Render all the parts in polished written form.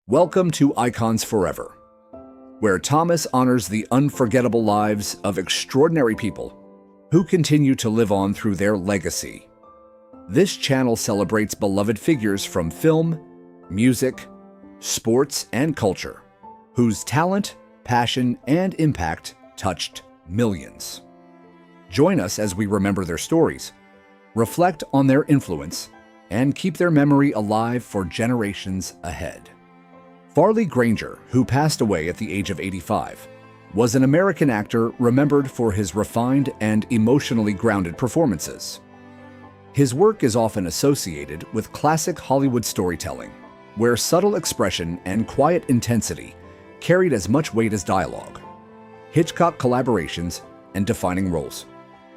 Welcome to Icons Forever, where Thomas honors the unforgettable lives of extraordinary people who continue to live on through their legacy. This channel celebrates beloved figures from film, music, sports, and culture, whose talent, passion, and impact touched millions. Join us as we remember their stories, reflect on their influence, and keep their memory alive for generations ahead. Farley Granger, who passed away at the age of 85, was an American actor remembered for his refined and emotionally grounded performances. His work is often associated with classic Hollywood storytelling, where subtle expression and quiet intensity carried as much weight as dialogue. Hitchcock collaborations and defining roles.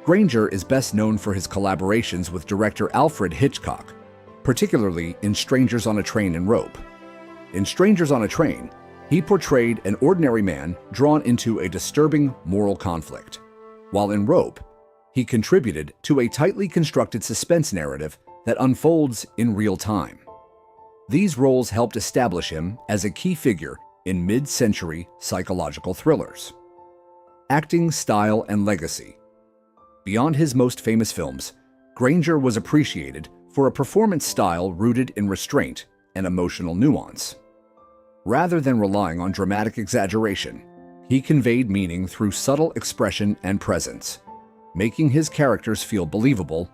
Granger is best known for his collaborations with director Alfred Hitchcock, particularly in Strangers on a Train and Rope. In Strangers on a Train, he portrayed an ordinary man drawn into a disturbing moral conflict, while in Rope, he contributed to a tightly constructed suspense narrative that unfolds in real time. These roles helped establish him as a key figure in mid-century psychological thrillers. Acting, style, and legacy. Beyond his most famous films, Granger was appreciated for a performance style rooted in restraint and emotional nuance. Rather than relying on dramatic exaggeration, he conveyed meaning through subtle expression and presence, making his characters feel believable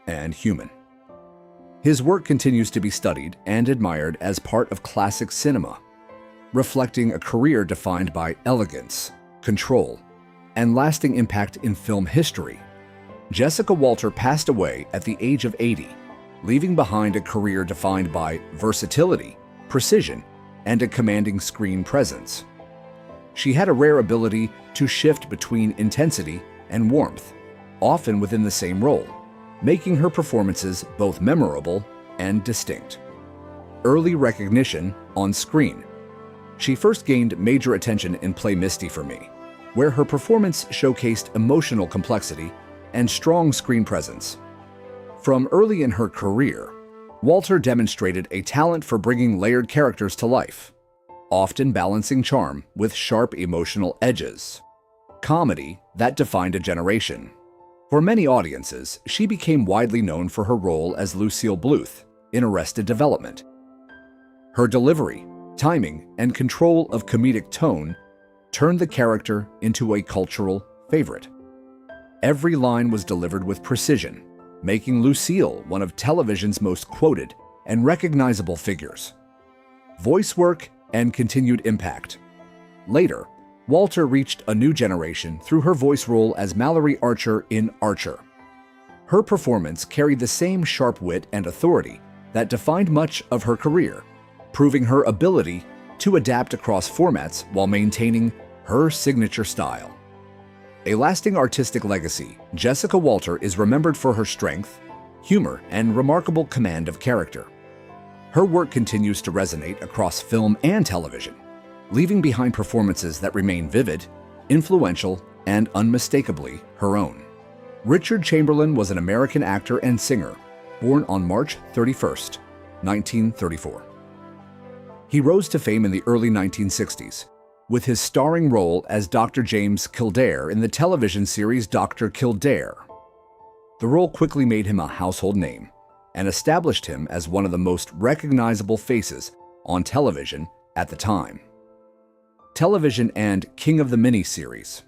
and human. His work continues to be studied and admired as part of classic cinema, reflecting a career defined by elegance, control, and lasting impact in film history. Jessica Walter passed away at the age of 80, leaving behind a career defined by versatility, precision, and a commanding screen presence. She had a rare ability to shift between intensity and warmth, often within the same role, making her performances both memorable and distinct. Early recognition on screen. She first gained major attention in Play Misty for Me, where her performance showcased emotional complexity and strong screen presence. From early in her career, Walter demonstrated a talent for bringing layered characters to life, often balancing charm with sharp emotional edges. Comedy that defined a generation. For many audiences, she became widely known for her role as Lucille Bluth in Arrested Development. Her delivery, timing, and control of comedic tone turned the character into a cultural favorite. Every line was delivered with precision, making Lucille one of television's most quoted and recognizable figures. Voice work and continued impact. Later, Walter reached a new generation through her voice role as Mallory Archer in Archer. Her performance carried the same sharp wit and authority that defined much of her career, proving her ability to adapt across formats while maintaining her signature style. A lasting artistic legacy, Jessica Walter is remembered for her strength, humor, and remarkable command of character. Her work continues to resonate across film and television, leaving behind performances that remain vivid, influential, and unmistakably her own. Richard Chamberlain was an American actor and singer, born on March 31, 1934. He rose to fame in the early 1960s, with his starring role as Dr. James Kildare in the television series Dr. Kildare. The role quickly made him a household name and established him as one of the most recognizable faces on television at the time. Television and King of the Mini-series.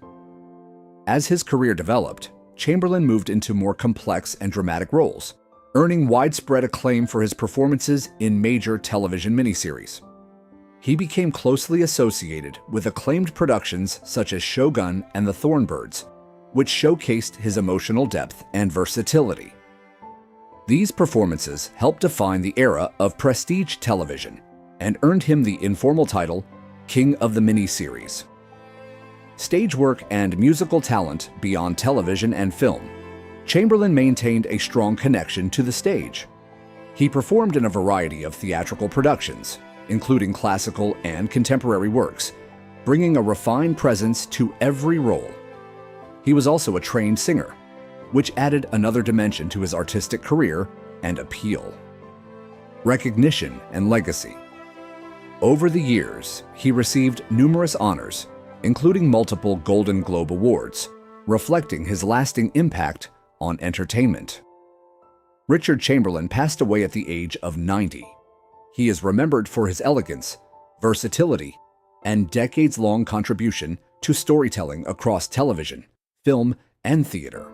As his career developed, Chamberlain moved into more complex and dramatic roles, earning widespread acclaim for his performances in major television miniseries. He became closely associated with acclaimed productions such as Shogun and The Thornbirds, which showcased his emotional depth and versatility. These performances helped define the era of prestige television and earned him the informal title King of the Mini-series. Stage work and musical talent beyond television and film. Chamberlain maintained a strong connection to the stage. He performed in a variety of theatrical productions, including classical and contemporary works, bringing a refined presence to every role. He was also a trained singer, which added another dimension to his artistic career and appeal. Recognition and legacy. Over the years, he received numerous honors, including multiple Golden Globe Awards, reflecting his lasting impact on entertainment. Richard Chamberlain passed away at the age of 90. He is remembered for his elegance, versatility, and decades-long contribution to storytelling across television, film, and theater.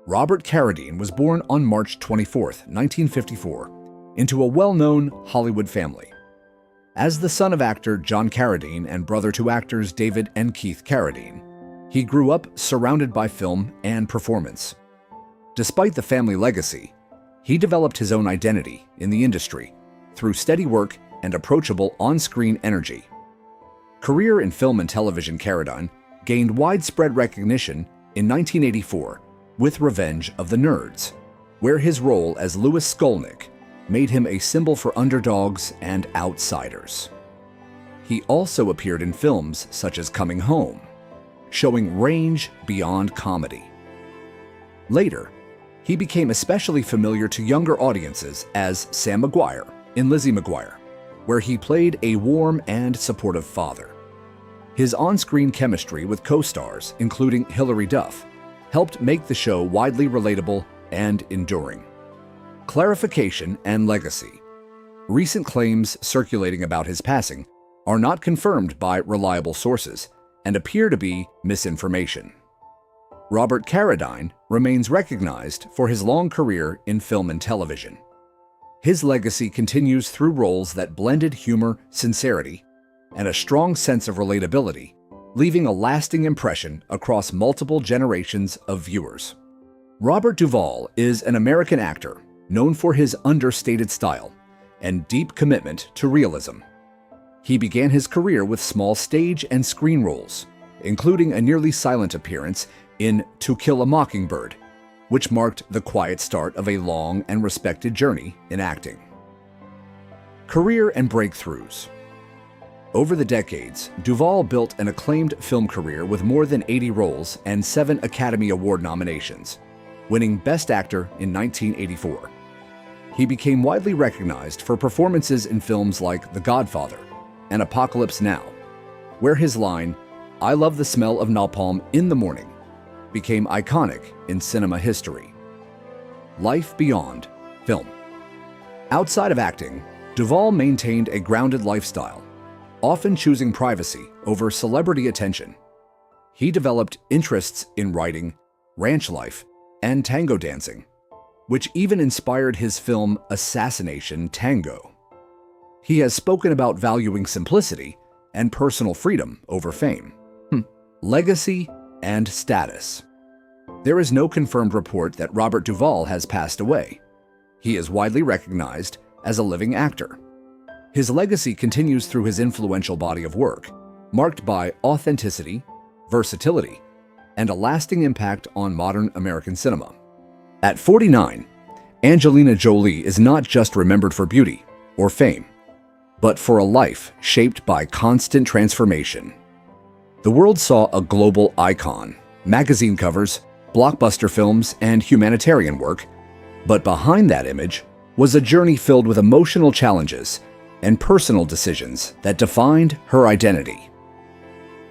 Robert Carradine was born on March 24, 1954, into a well-known Hollywood family. As the son of actor John Carradine and brother to actors David and Keith Carradine, he grew up surrounded by film and performance. Despite the family legacy, he developed his own identity in the industry through steady work and approachable on-screen energy. Career in film and television, Carradine gained widespread recognition in 1984 with Revenge of the Nerds, where his role as Louis Skolnick made him a symbol for underdogs and outsiders. He also appeared in films such as Coming Home, showing range beyond comedy. Later, he became especially familiar to younger audiences as Sam McGuire in Lizzie McGuire, where he played a warm and supportive father. His on-screen chemistry with co-stars, including Hilary Duff, helped make the show widely relatable and enduring. Clarification and legacy. Recent claims circulating about his passing are not confirmed by reliable sources and appear to be misinformation. Robert Carradine remains recognized for his long career in film and television. His legacy continues through roles that blended humor, sincerity, and a strong sense of relatability, leaving a lasting impression across multiple generations of viewers. Robert Duvall is an American actor known for his understated style and deep commitment to realism. He began his career with small stage and screen roles, including a nearly silent appearance in To Kill a Mockingbird, which marked the quiet start of a long and respected journey in acting. Career and breakthroughs. Over the decades, Duvall built an acclaimed film career with more than 80 roles and 7 Academy Award nominations, winning Best Actor in 1984. He became widely recognized for performances in films like The Godfather and Apocalypse Now, where his line, "I love the smell of napalm in the morning," became iconic in cinema history. Life beyond film. Outside of acting, Duvall maintained a grounded lifestyle, often choosing privacy over celebrity attention. He developed interests in writing, ranch life, and tango dancing, which even inspired his film Assassination Tango. He has spoken about valuing simplicity and personal freedom over fame. Legacy and status. There is no confirmed report that Robert Duvall has passed away. He is widely recognized as a living actor. His legacy continues through his influential body of work, marked by authenticity, versatility, and a lasting impact on modern American cinema. At 49, Angelina Jolie is not just remembered for beauty or fame, but for a life shaped by constant transformation. The world saw a global icon, magazine covers, blockbuster films, and humanitarian work, but behind that image was a journey filled with emotional challenges and personal decisions that defined her identity.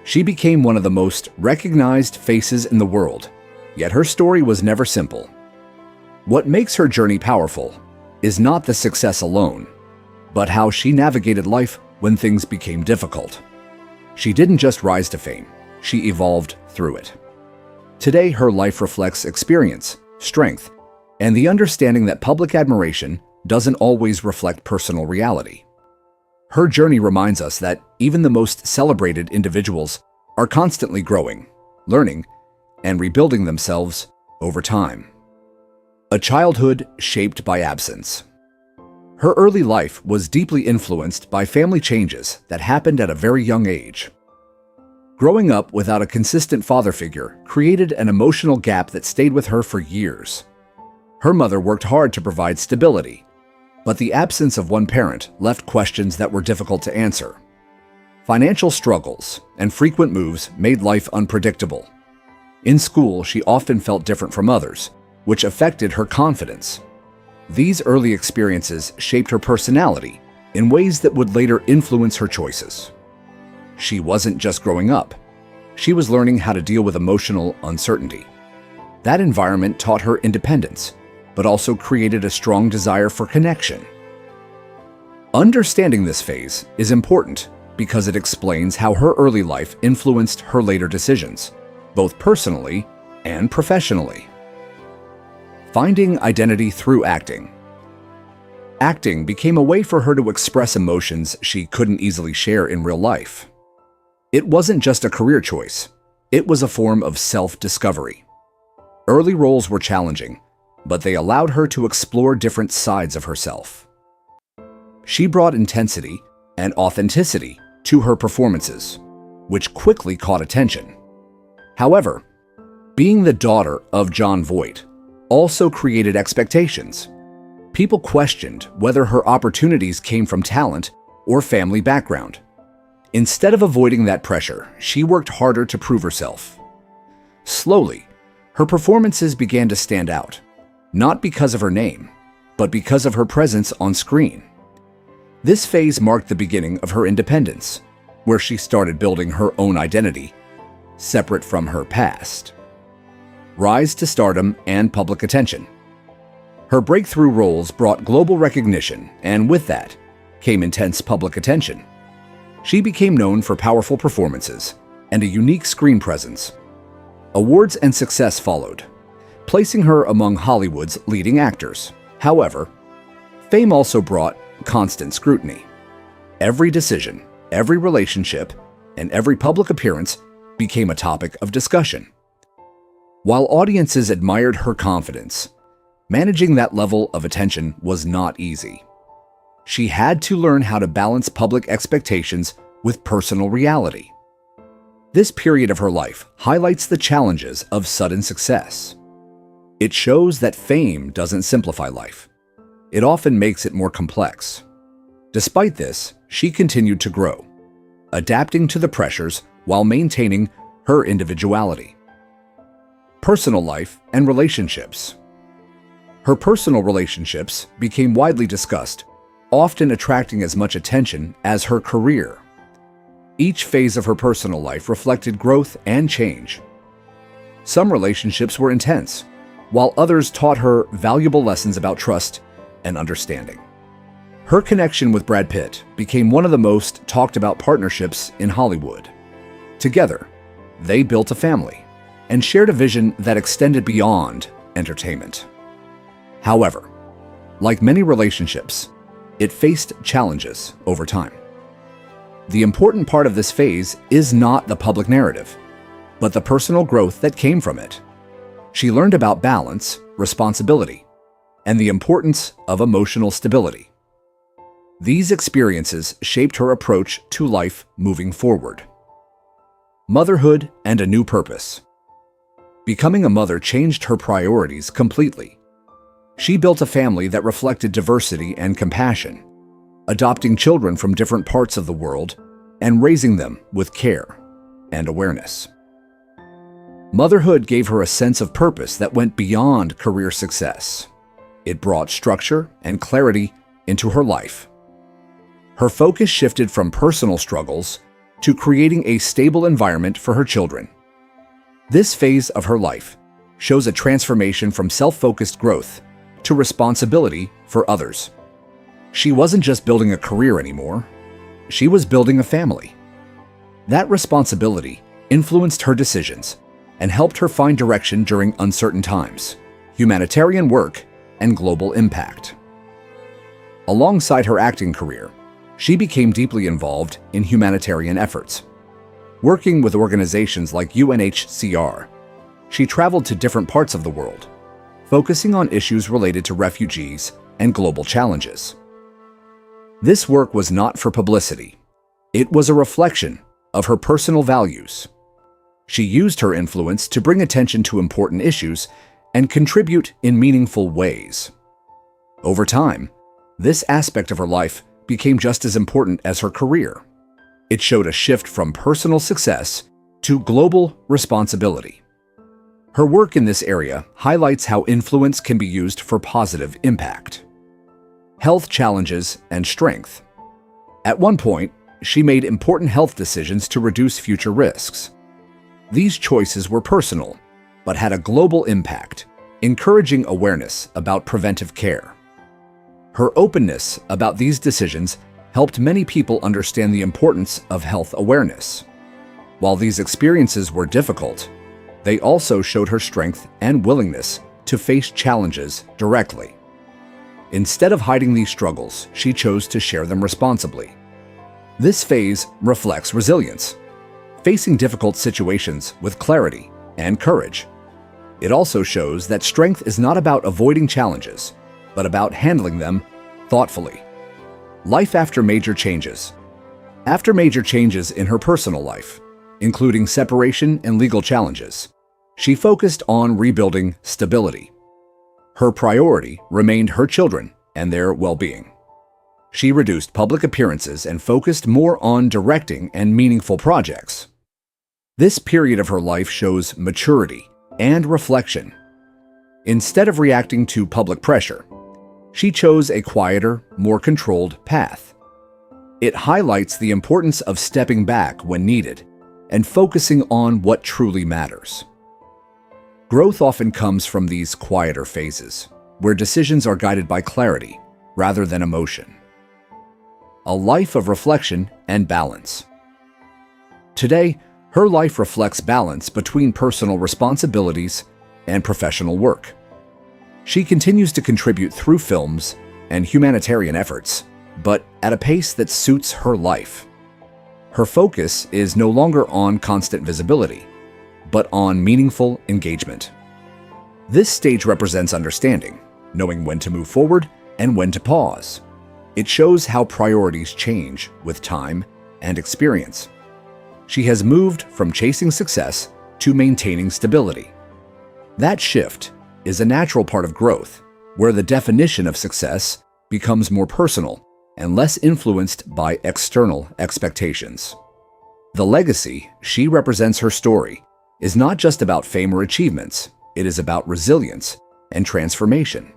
She became one of the most recognized faces in the world, yet her story was never simple. What makes her journey powerful is not the success alone, but how she navigated life when things became difficult. She didn't just rise to fame, she evolved through it. Today, her life reflects experience, strength, and the understanding that public admiration doesn't always reflect personal reality. Her journey reminds us that even the most celebrated individuals are constantly growing, learning, and rebuilding themselves over time. A childhood shaped by absence. Her early life was deeply influenced by family changes that happened at a very young age. Growing up without a consistent father figure created an emotional gap that stayed with her for years. Her mother worked hard to provide stability, but the absence of one parent left questions that were difficult to answer. Financial struggles and frequent moves made life unpredictable. In school, she often felt different from others, which affected her confidence. These early experiences shaped her personality in ways that would later influence her choices. She wasn't just growing up. She was learning how to deal with emotional uncertainty. That environment taught her independence, but also created a strong desire for connection. Understanding this phase is important because it explains how her early life influenced her later decisions, both personally and professionally. Finding identity through acting. Acting became a way for her to express emotions she couldn't easily share in real life. It wasn't just a career choice, it was a form of self-discovery. Early roles were challenging, but they allowed her to explore different sides of herself. She brought intensity and authenticity to her performances, which quickly caught attention. However, being the daughter of John Voight also created expectations. People questioned whether her opportunities came from talent or family background. Instead of avoiding that pressure, she worked harder to prove herself. Slowly, her performances began to stand out, not because of her name, but because of her presence on screen. This phase marked the beginning of her independence, where she started building her own identity, separate from her past. Rise to stardom and public attention. Her breakthrough roles brought global recognition, and with that came intense public attention. She became known for powerful performances and a unique screen presence. Awards and success followed, placing her among Hollywood's leading actors. However, fame also brought constant scrutiny. Every decision, every relationship, and every public appearance became a topic of discussion. While audiences admired her confidence, managing that level of attention was not easy. She had to learn how to balance public expectations with personal reality. This period of her life highlights the challenges of sudden success. It shows that fame doesn't simplify life. It often makes it more complex. Despite this, she continued to grow, adapting to the pressures while maintaining her individuality. Personal life and relationships. Her personal relationships became widely discussed, often attracting as much attention as her career. Each phase of her personal life reflected growth and change. Some relationships were intense, while others taught her valuable lessons about trust and understanding. Her connection with Brad Pitt became one of the most talked about partnerships in Hollywood. Together, they built a family and shared a vision that extended beyond entertainment. However, like many relationships, it faced challenges over time. The important part of this phase is not the public narrative, but the personal growth that came from it. She learned about balance, responsibility, and the importance of emotional stability. These experiences shaped her approach to life moving forward. Motherhood and a new purpose. Becoming a mother changed her priorities completely. She built a family that reflected diversity and compassion, adopting children from different parts of the world and raising them with care and awareness. Motherhood gave her a sense of purpose that went beyond career success. It brought structure and clarity into her life. Her focus shifted from personal struggles to creating a stable environment for her children. This phase of her life shows a transformation from self-focused growth to responsibility for others. She wasn't just building a career anymore, she was building a family. That responsibility influenced her decisions and helped her find direction during uncertain times, humanitarian work, and global impact. Alongside her acting career, she became deeply involved in humanitarian efforts. Working with organizations like UNHCR, she traveled to different parts of the world, focusing on issues related to refugees and global challenges. This work was not for publicity. It was a reflection of her personal values. She used her influence to bring attention to important issues and contribute in meaningful ways. Over time, this aspect of her life became just as important as her career. It showed a shift from personal success to global responsibility. Her work in this area highlights how influence can be used for positive impact. Health challenges and strength. At one point, she made important health decisions to reduce future risks. These choices were personal, but had a global impact, encouraging awareness about preventive care. Her openness about these decisions helped many people understand the importance of health awareness. While these experiences were difficult, they also showed her strength and willingness to face challenges directly. Instead of hiding these struggles, she chose to share them responsibly. This phase reflects resilience, facing difficult situations with clarity and courage. It also shows that strength is not about avoiding challenges, but about handling them thoughtfully. Life after major changes. After major changes in her personal life, including separation and legal challenges, she focused on rebuilding stability. Her priority remained her children and their well-being. She reduced public appearances and focused more on directing and meaningful projects. This period of her life shows maturity and reflection. Instead of reacting to public pressure, she chose a quieter, more controlled path. It highlights the importance of stepping back when needed and focusing on what truly matters. Growth often comes from these quieter phases, where decisions are guided by clarity rather than emotion. A life of reflection and balance. Today, her life reflects balance between personal responsibilities and professional work. She continues to contribute through films and humanitarian efforts, but at a pace that suits her life. Her focus is no longer on constant visibility, but on meaningful engagement. This stage represents understanding, knowing when to move forward and when to pause. It shows how priorities change with time and experience. She has moved from chasing success to maintaining stability. That shift is a natural part of growth, where the definition of success becomes more personal and less influenced by external expectations. The legacy she represents her story is not just about fame or achievements, it is about resilience and transformation.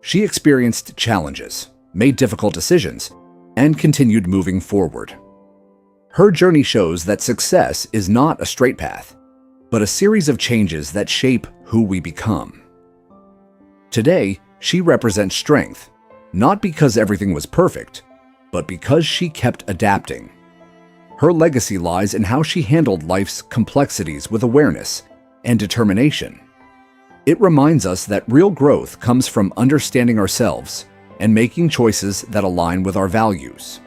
She experienced challenges, made difficult decisions, and continued moving forward. Her journey shows that success is not a straight path, but a series of changes that shape who we become. Today, she represents strength, not because everything was perfect, but because she kept adapting. Her legacy lies in how she handled life's complexities with awareness and determination. It reminds us that real growth comes from understanding ourselves and making choices that align with our values.